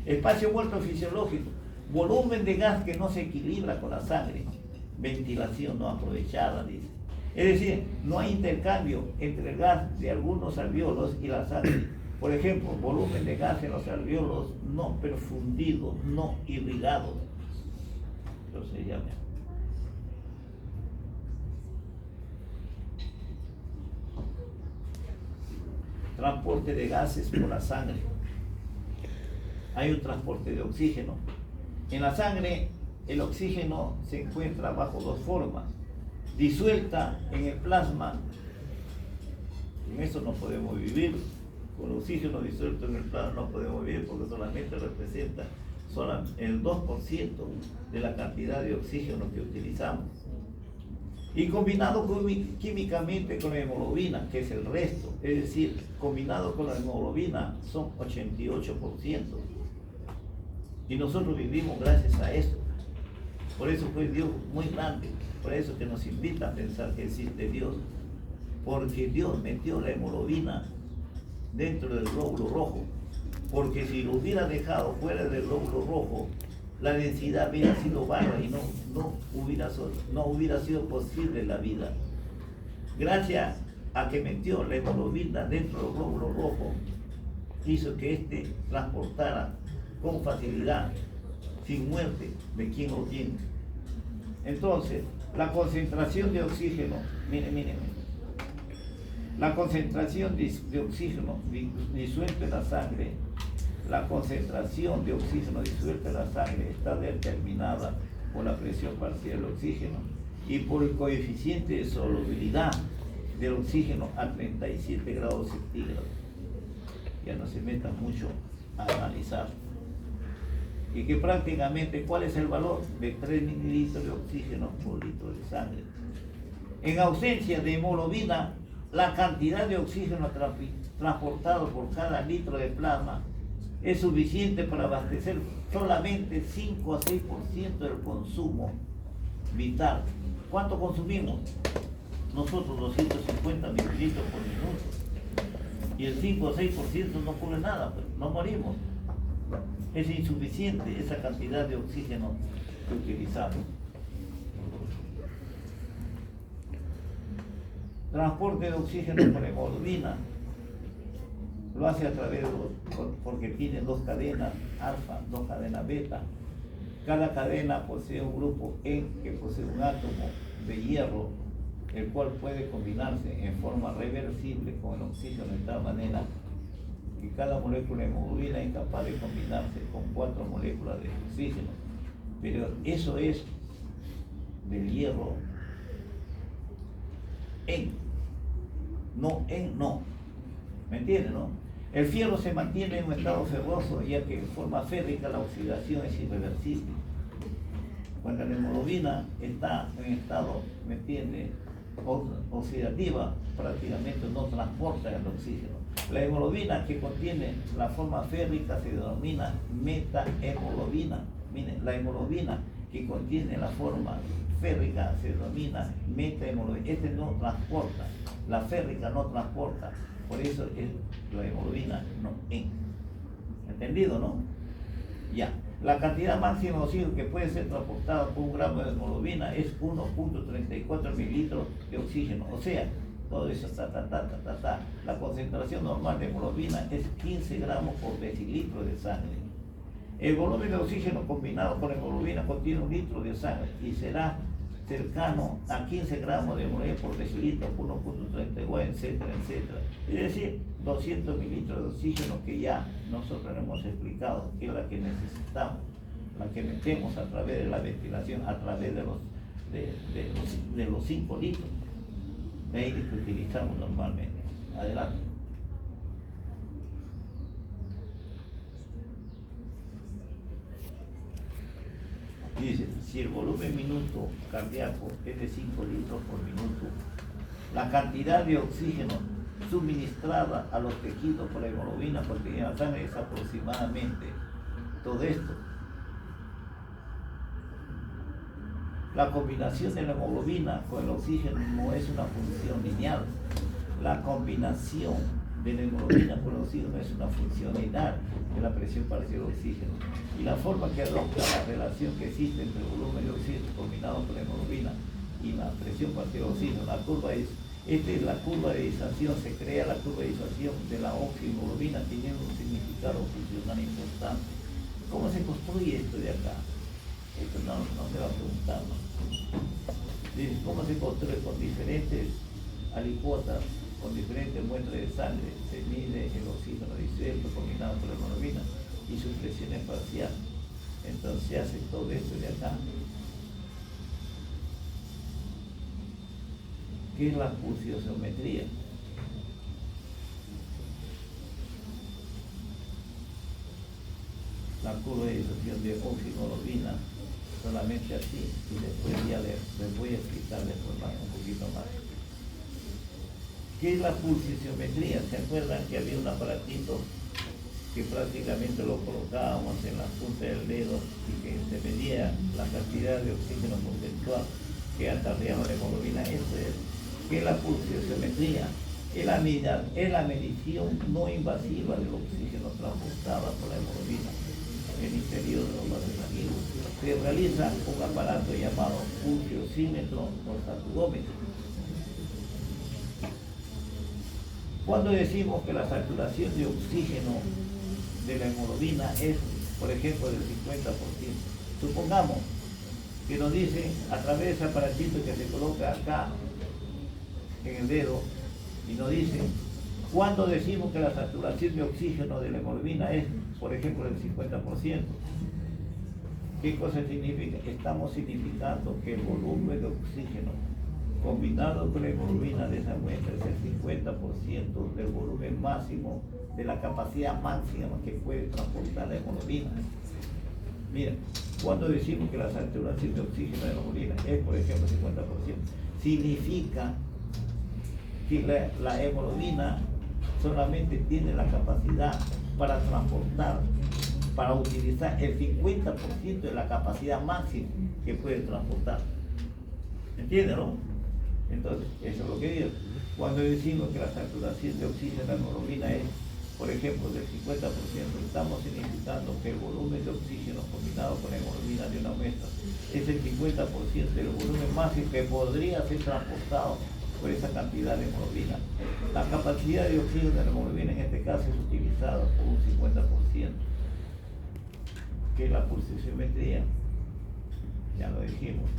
Espacio muerto fisiológico, volumen de gas que no se equilibra con la sangre, ventilación no aprovechada, dice. Es decir, no hay intercambio entre el gas de algunos alveolos y la sangre. Por ejemplo, volumen de gas en los alveolos no perfundidos, no irrigados. Entonces ya me... Transporte de gases por la sangre. Hay un transporte de oxígeno. En la sangre, el oxígeno se encuentra bajo dos formas. Disuelta en el plasma. En eso no podemos vivir. Con oxígeno disuelto en el plasma no podemos vivir porque solamente representa el 2% de la cantidad de oxígeno que utilizamos. Y combinado químicamente con la hemoglobina, que es el resto, es decir, combinado con la hemoglobina son 88%. Y nosotros vivimos gracias a eso. Por eso fue Dios muy grande, por eso que nos invita a pensar que existe Dios. Porque Dios metió la hemoglobina dentro del glóbulo rojo, porque si lo hubiera dejado fuera del glóbulo rojo, la densidad hubiera sido baja y no hubiera sido posible la vida. Gracias a que metió la hemoglobina dentro del glóbulo rojo, hizo que éste transportara con facilidad, sin muerte, de quien lo tiene. Entonces, la concentración de oxígeno, miren. La concentración de oxígeno disuelto en la sangre, está determinada por la presión parcial del oxígeno y por el coeficiente de solubilidad del oxígeno a 37 grados centígrados. Ya no se meta mucho a analizar. Y que prácticamente, ¿cuál es el valor? De 3 mililitros de oxígeno por litro de sangre. En ausencia de hemoglobina, la cantidad de oxígeno transportado por cada litro de plasma es suficiente para abastecer solamente 5 a 6% del consumo vital. ¿Cuánto consumimos? Nosotros 250 mililitros por minuto. Y el 5 o 6% no cubre nada, pues, no morimos. Es insuficiente esa cantidad de oxígeno que utilizamos. Transporte de oxígeno por hemoglobina lo hace a través porque tiene dos cadenas alfa, dos cadenas beta. Cada cadena posee un grupo E que posee un átomo de hierro, el cual puede combinarse en forma reversible con el oxígeno de tal manera que cada molécula de hemoglobina es capaz de combinarse con 4 moléculas de oxígeno. Pero eso es del hierro no. ¿Me entienden, no? El fierro se mantiene en un estado ferroso, ya que en forma férrica la oxidación es irreversible. Cuando la hemoglobina está en estado, ¿me entiende?, oxidativa, prácticamente no transporta el oxígeno. La hemoglobina que contiene la forma férrica se denomina metahemoglobina. Miren, la hemoglobina que contiene la forma férrica se denomina metahemoglobina. Este no transporta, la férrica no transporta, por eso es la hemoglobina no en. ¿Entendido, no? Ya. La cantidad máxima de oxígeno que puede ser transportada por un gramo de hemoglobina es 1.34 mililitros de oxígeno. O sea, todo eso, la concentración normal de hemoglobina es 15 gramos por decilitro de sangre. El volumen de oxígeno combinado con hemoglobina contiene 1 litro de sangre y será cercano a 15 gramos de hemoglobina por decilitro, 1.31, etcétera, etcétera. Es decir, 200 mililitros de oxígeno que ya nosotros hemos explicado, que es la que necesitamos, la que metemos a través de la ventilación, a través de los 5 litros de aire que utilizamos normalmente. Adelante. Dice, si el volumen minuto cardíaco es de 5 litros por minuto, la cantidad de oxígeno suministrada a los tejidos por la hemoglobina contenida en la sangre es aproximadamente todo esto. La combinación de la hemoglobina con el oxígeno no es una función lineal. La combinación de la hemoglobina con el oxígeno es una función lineal de la presión parcial de oxígeno. Y la forma que adopta la relación que existe entre el volumen de oxígeno combinado con la hemoglobina y la presión parcial de oxígeno, esta es la curva de disación, se crea la curva de disación de la oxihemoglobina teniendo un significado funcional importante. ¿Cómo se construye esto de acá? Esto no se va a preguntar, ¿no? Dice, ¿cómo se construye? Con diferentes alicuotas, con diferentes muestras de sangre, se mide el oxígeno disuelto combinado con la hemoglobina y su presión es parcial. Entonces se hace todo esto de acá. ¿Qué es la pulsiometría? La curva de disación de oxihemoglobina, solamente así, y después ya les voy a explicar después un poquito más. ¿Qué es la pulsiometría? ¿Se acuerdan que había un aparatito que prácticamente lo colocábamos en la punta del dedo y que se medía la cantidad de oxígeno porcentual que acarreaba la hemoglobina? Eso es. ¿Qué es la pulsiometría? Es la medición no invasiva del oxígeno transportado por la hemoglobina en el interior de los vasos sanguíneos. Se realiza un aparato llamado pulsiosímetro o saturómetro. Cuando decimos que la saturación de oxígeno de la hemoglobina es, por ejemplo, del 50%, supongamos que nos dice a través de ese aparatito que se coloca acá en el dedo y nos dice cuando decimos que la saturación de oxígeno de la hemoglobina es, por ejemplo, del 50%. ¿Qué cosa significa? Estamos significando que el volumen de oxígeno combinado con la hemoglobina de esa muestra es el 50% del volumen máximo, de la capacidad máxima que puede transportar la hemoglobina. Mira, cuando decimos que la saturación de oxígeno de la hemoglobina es, por ejemplo, 50%, significa que la hemoglobina solamente tiene la capacidad para transportar, para utilizar el 50% de la capacidad máxima que puede transportar. ¿Entiendes, no? Entonces, eso es lo que digo. Cuando decimos que la saturación de oxígeno de la hemoglobina es, por ejemplo, del 50%, estamos significando que el volumen de oxígeno combinado con la hemoglobina de una muestra es el 50% del volumen máximo que podría ser transportado por esa cantidad de hemoglobina. La capacidad de oxígeno de la hemoglobina en este caso es utilizada por un 50%, que es la pulsiometría. Ya lo dijimos.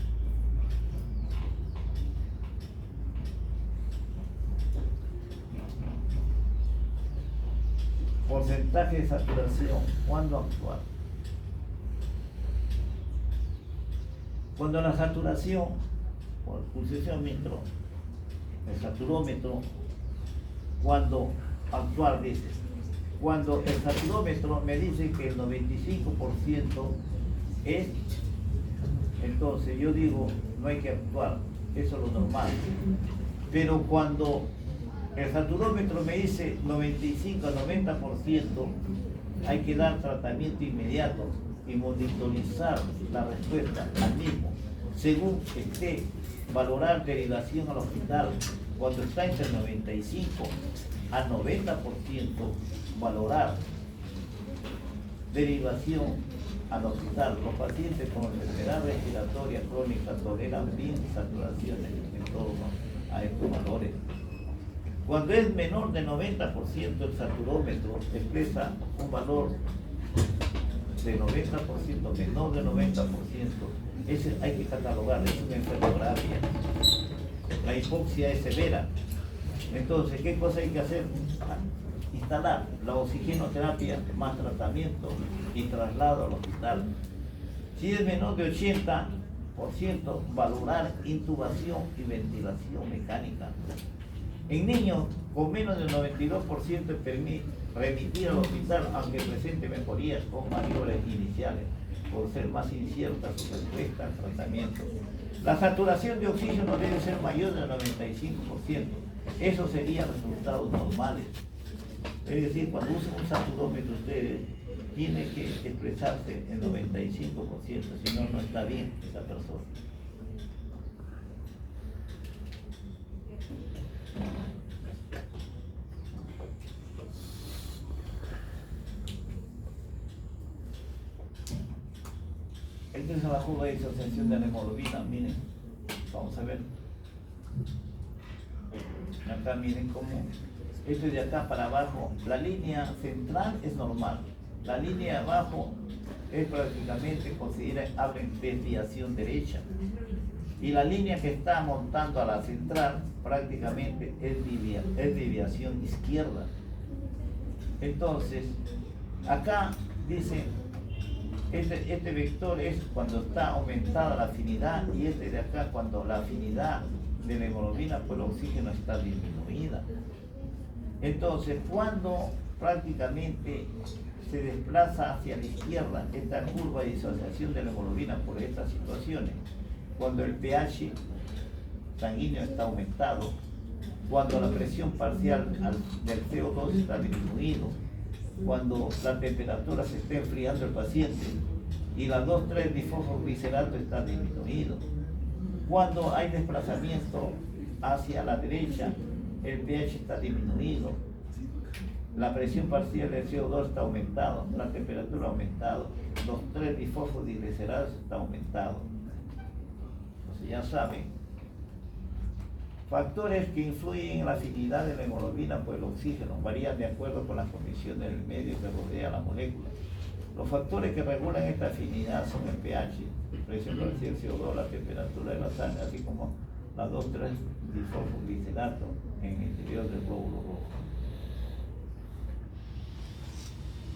Porcentaje de saturación. ¿Cuándo actuar? Cuando la saturación, por el pulsiociómetro, el saturómetro, cuando actuar dice, cuando el saturómetro me dice que el 95% es, entonces yo digo, no hay que actuar, eso es lo normal. Pero cuando el saturómetro me dice 95 al 90%, hay que dar tratamiento inmediato y monitorizar la respuesta al mismo. Según esté, valorar derivación al hospital. Cuando está entre el 95 al 90%, valorar derivación al hospital. Los pacientes con enfermedad respiratoria crónica toleran bien saturaciones en torno a estos valores. Cuando es menor de 90%, el saturómetro expresa un valor de 90%, menor de 90%, hay que catalogar, es una enfermedad grave. La hipoxia es severa. Entonces, ¿qué cosa hay que hacer? Instalar la oxigenoterapia más tratamiento y traslado al hospital. Si es menor de 80%, valorar intubación y ventilación mecánica. En niños con menos del 92% remitir al hospital aunque presente mejorías con mayores iniciales, por ser más incierta su respuesta al tratamiento. La saturación de oxígeno debe ser mayor del 95%. Eso serían resultados normales. Es decir, cuando usen un saturómetro ustedes, tiene que expresarse el 95%, si no, no está bien esa persona. Esta es la curva de disociación de la hemoglobina, miren, vamos a ver. Acá miren cómo, esto de acá para abajo, la línea central es normal, la línea de abajo es prácticamente, hablan desviación derecha, y la línea que está montando a la central prácticamente es desviación izquierda. Entonces, acá dice, este vector es cuando está aumentada la afinidad, y este de acá cuando la afinidad de la hemoglobina por el oxígeno está disminuida. Entonces, cuando prácticamente se desplaza hacia la izquierda esta curva de disociación de la hemoglobina por estas situaciones, cuando el pH sanguíneo está aumentado, cuando la presión parcial del CO2 está disminuido, cuando la temperatura se está enfriando el paciente y la 2,3-difosfoglicerato está disminuido, cuando hay desplazamiento hacia la derecha, el pH está disminuido, la presión parcial del CO2 está aumentado, la temperatura ha aumentado, 2,3-difosfoglicerato está aumentado. Entonces ya saben, factores que influyen en la afinidad de la hemoglobina por el oxígeno varían de acuerdo con las condiciones del medio que rodea la molécula. Los factores que regulan esta afinidad son el pH, presión parcial, CO2, la temperatura de la sangre, así como la 2,3-difosfoglicerato en el interior del glóbulo rojo.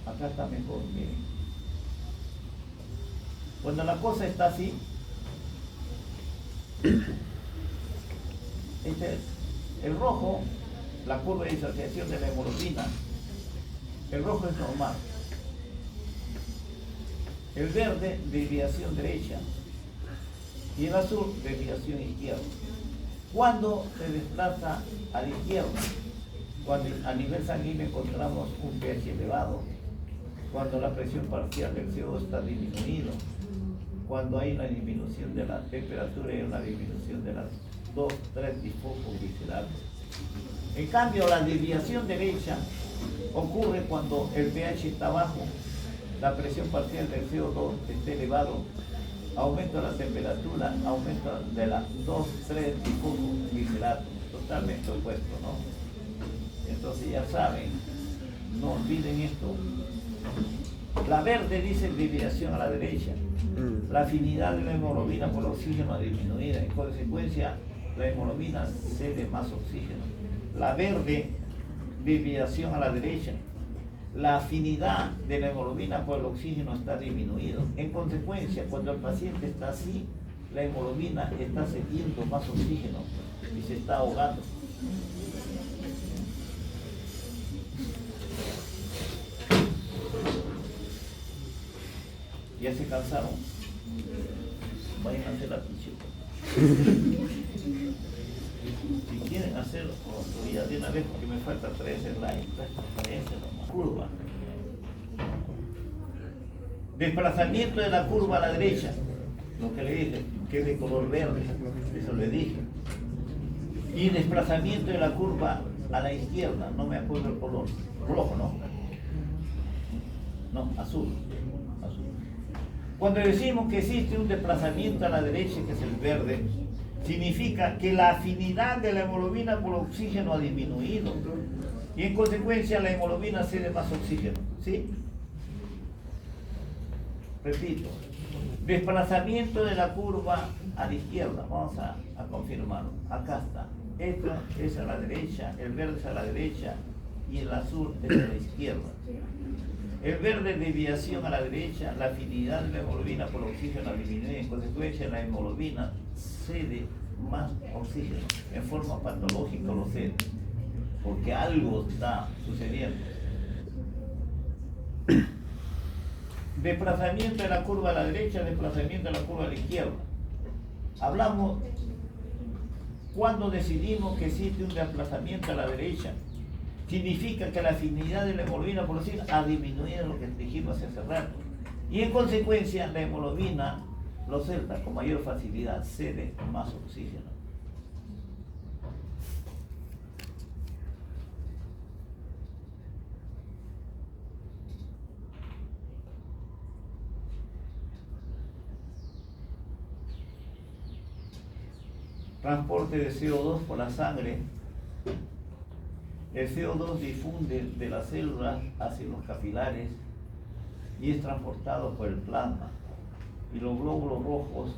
Acá está mejor, miren. Cuando la cosa está así, el rojo, la curva de disociación de la hemoglobina, el rojo es normal. El verde, desviación derecha. Y el azul, desviación izquierda. Cuando se desplaza a la izquierda, cuando a nivel sanguíneo encontramos un pH elevado, cuando la presión parcial del CO2 está disminuido, cuando hay una disminución de la temperatura y una disminución de las 2,3-difosfoglicerato. En cambio, la desviación derecha ocurre cuando el pH está bajo, la presión parcial del CO2 está elevado, aumento de la temperatura, aumento de la 2,3-difosfoglicerato, totalmente opuesto, ¿no? Entonces ya saben, no olviden esto. La verde dice desviación a la derecha. La afinidad de la hemoglobina por el oxígeno ha disminuido. En consecuencia, la hemoglobina cede más oxígeno. La verde, desviación a la derecha. La afinidad de la hemoglobina por el oxígeno está disminuido. En consecuencia, cuando el paciente está así, la hemoglobina está cediendo más oxígeno y se está ahogando. ¿Ya se cansaron? Vayan a hacer la pinchita. Si quieren hacerlo, ya de una vez, porque me falta 3 slides, 13 nomás. Curva. Desplazamiento de la curva a la derecha. Lo que le dije, que es de color verde, eso le dije. Y desplazamiento de la curva a la izquierda, no me acuerdo el color. Rojo, ¿no? No, azul. Cuando decimos que existe un desplazamiento a la derecha, que es el verde, significa que la afinidad de la hemoglobina por oxígeno ha disminuido y en consecuencia la hemoglobina cede más oxígeno, ¿sí? Repito, Desplazamiento de la curva a la izquierda, vamos a confirmarlo. Acá está. Esto es a la derecha, el verde es a la derecha y el azul es a la izquierda. El verde es desviación a la derecha, la afinidad de la hemoglobina por oxígeno disminuye, en consecuencia la hemoglobina cede más oxígeno, en forma patológica lo cede, porque algo está sucediendo. Desplazamiento de la curva a la derecha, desplazamiento de la curva a la izquierda. Hablamos cuando decidimos que existe un desplazamiento a la derecha. Significa que la afinidad de la hemoglobina por oxígeno ha disminuido, lo que dijimos hace rato. Y en consecuencia la hemoglobina, los celdas con mayor facilidad cede más oxígeno. Transporte de CO2 por la sangre. El CO2 difunde de las células hacia los capilares y es transportado por el plasma y los glóbulos rojos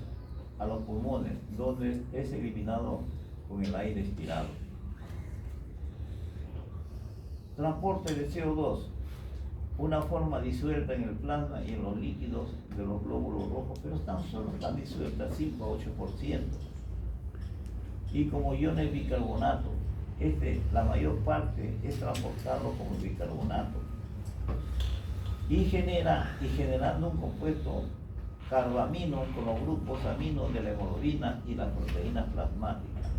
a los pulmones, donde es eliminado con el aire expirado. Transporte de CO2, una forma disuelta en el plasma y en los líquidos de los glóbulos rojos, pero solo están disueltas 5 a 8%. Y como iones bicarbonato, la mayor parte es transportado como bicarbonato y generando un compuesto carbamino con los grupos aminos de la hemoglobina y las proteínas plasmáticas.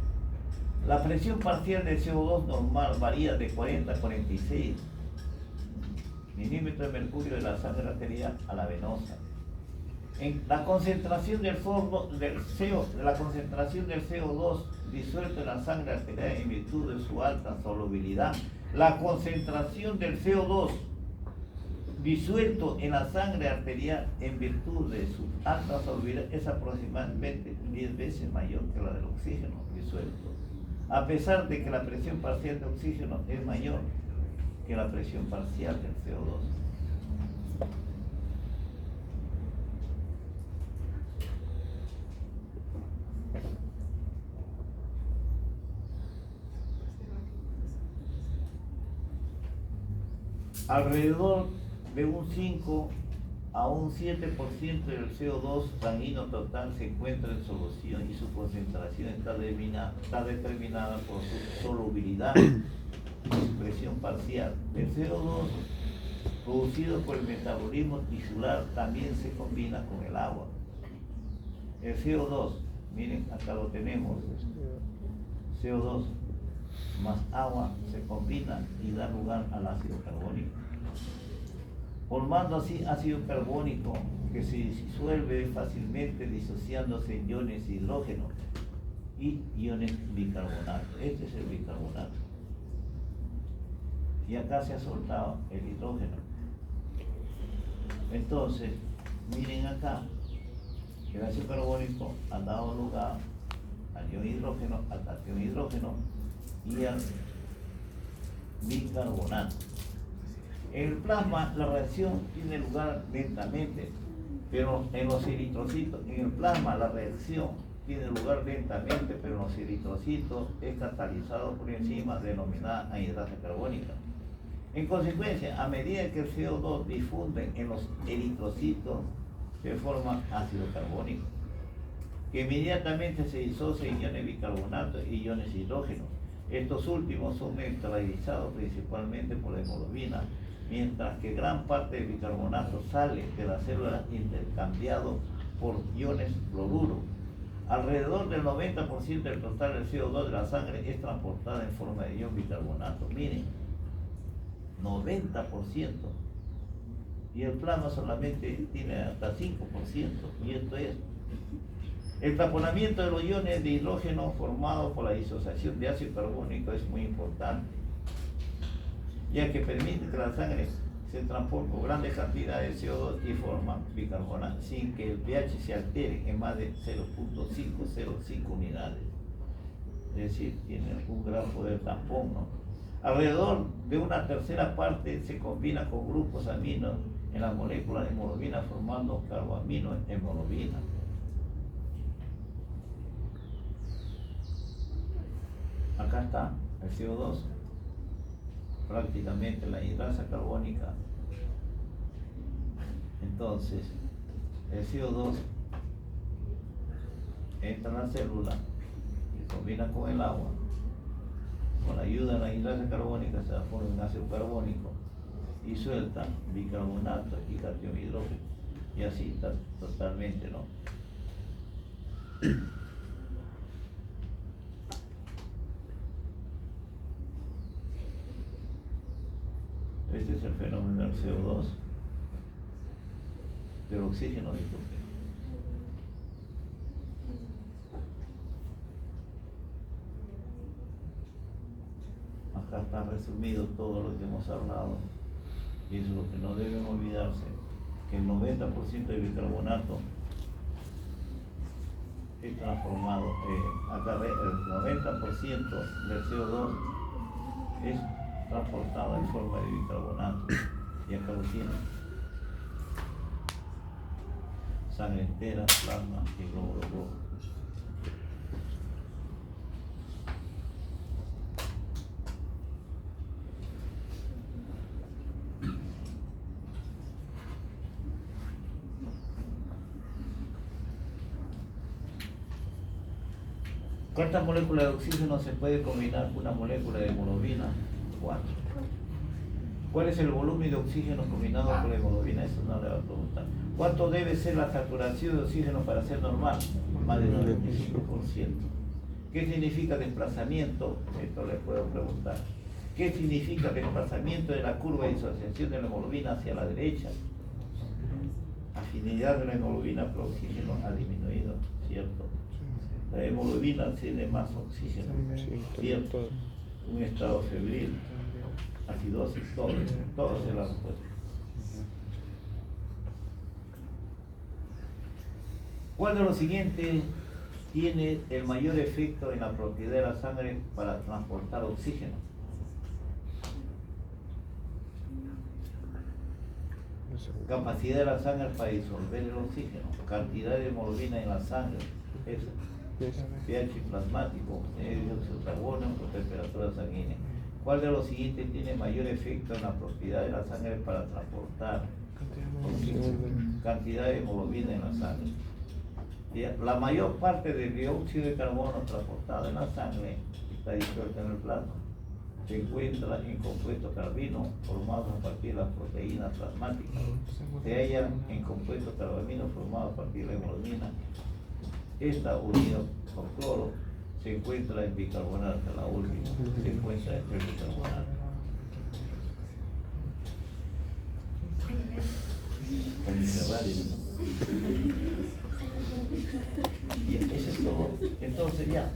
La presión parcial del CO2 normal varía de 40 a 46 milímetros de mercurio de la sangre arterial a la venosa. La concentración del CO2 disuelto en la sangre arterial en virtud de su alta solubilidad. La concentración del CO2 disuelto en la sangre arterial en virtud de su alta solubilidad es aproximadamente 10 veces mayor que la del oxígeno disuelto, a pesar de que la presión parcial de oxígeno es mayor que la presión parcial del CO2. Alrededor de un 5 a un 7% del CO2 sanguíneo total se encuentra en solución y su concentración está determinada por su solubilidad y su presión parcial. El CO2 producido por el metabolismo tisular también se combina con el agua. El CO2, miren, acá lo tenemos, CO2 más agua se combina y da lugar al ácido carbónico, formando así ácido carbónico que se disuelve fácilmente disociándose en iones hidrógeno y iones bicarbonato. Este es el bicarbonato. Y acá se ha soltado el hidrógeno. Entonces, miren acá, el ácido carbónico ha dado lugar al ion hidrógeno, al cation hidrógeno y al bicarbonato. En el plasma la reacción tiene lugar lentamente, pero en los eritrocitos, en el plasma la reacción tiene lugar lentamente, pero en los eritrocitos es catalizado por enzima denominada anhidrasa carbónica. En consecuencia, a medida que el CO2 difunde en los eritrocitos, se forma ácido carbónico, que inmediatamente se disocia en iones bicarbonato y iones hidrógeno. Estos últimos son neutralizados principalmente por la hemoglobina, mientras que gran parte del bicarbonato sale de la célula intercambiado por iones fluoruro. Alrededor del 90% del total del CO2 de la sangre es transportada en forma de ion bicarbonato. Miren, 90%. Y el plasma solamente tiene hasta 5%. Y esto es el taponamiento de los iones de hidrógeno formados por la disociación de ácido carbónico es muy importante, ya que permite que la sangre se transporte con grandes cantidades de CO2 y forma bicarbonato sin que el pH se altere en más de 0.505 unidades. Es decir, tiene un gran poder tampón, ¿no? Alrededor de una tercera parte se combina con grupos aminos en la molécula de hemoglobina formando carboamino hemoglobina. Acá está el CO2, prácticamente la hidrasa carbónica. Entonces, el CO2 entra en la célula y combina con el agua. Con la ayuda de la hidrasa carbónica se forma un ácido carbónico y suelta bicarbonato y catión hidrógeno. Y así está totalmente, ¿no? Este es el fenómeno del CO2, del oxígeno, disculpe. Acá está resumido todo lo que hemos hablado, y eso es lo que no deben olvidarse, que el 90% de bicarbonato es transformado, acá el 90% del CO2 es transportado en forma de bicarbonato, y acá lo tienen. Sangre entera, plasma y glóbulo rojo. ¿Cuántas moléculas de oxígeno se puede combinar con una molécula de hemoglobina? 4. ¿Cuál es el volumen de oxígeno combinado con la hemoglobina? Eso no le va a preguntar. ¿Cuánto debe ser la saturación de oxígeno para ser normal? Más del 95%. ¿Qué significa desplazamiento? Esto le puedo preguntar. ¿Qué significa desplazamiento de la curva de disociación de la hemoglobina hacia la derecha? Afinidad de la hemoglobina por oxígeno ha disminuido, ¿cierto? La hemoglobina tiene más oxígeno, ¿cierto? Un estado febril, acidosis, todo se la respuesta. ¿Cuál de los siguientes tiene el mayor efecto en la propiedad de la sangre para transportar oxígeno? Capacidad de la sangre para disolver el oxígeno, cantidad de hemoglobina en la sangre, pH plasmático, dióxido de carbono por temperatura sanguínea. ¿Cuál de los siguientes tiene mayor efecto en la propiedad de la sangre para transportar oxígeno? Cantidad de hemoglobina en la sangre. La mayor parte del dióxido de carbono transportado en la sangre está disuelta en el plasma. Se encuentra en compuestos carbinos formados a partir de las proteínas plasmáticas. Se hallan en compuestos carbaminos formados a partir de la hemoglobina. Esta unido con cloro se encuentra en bicarbonato, la última se encuentra en el bicarbonato. Y eso es todo. Entonces ya.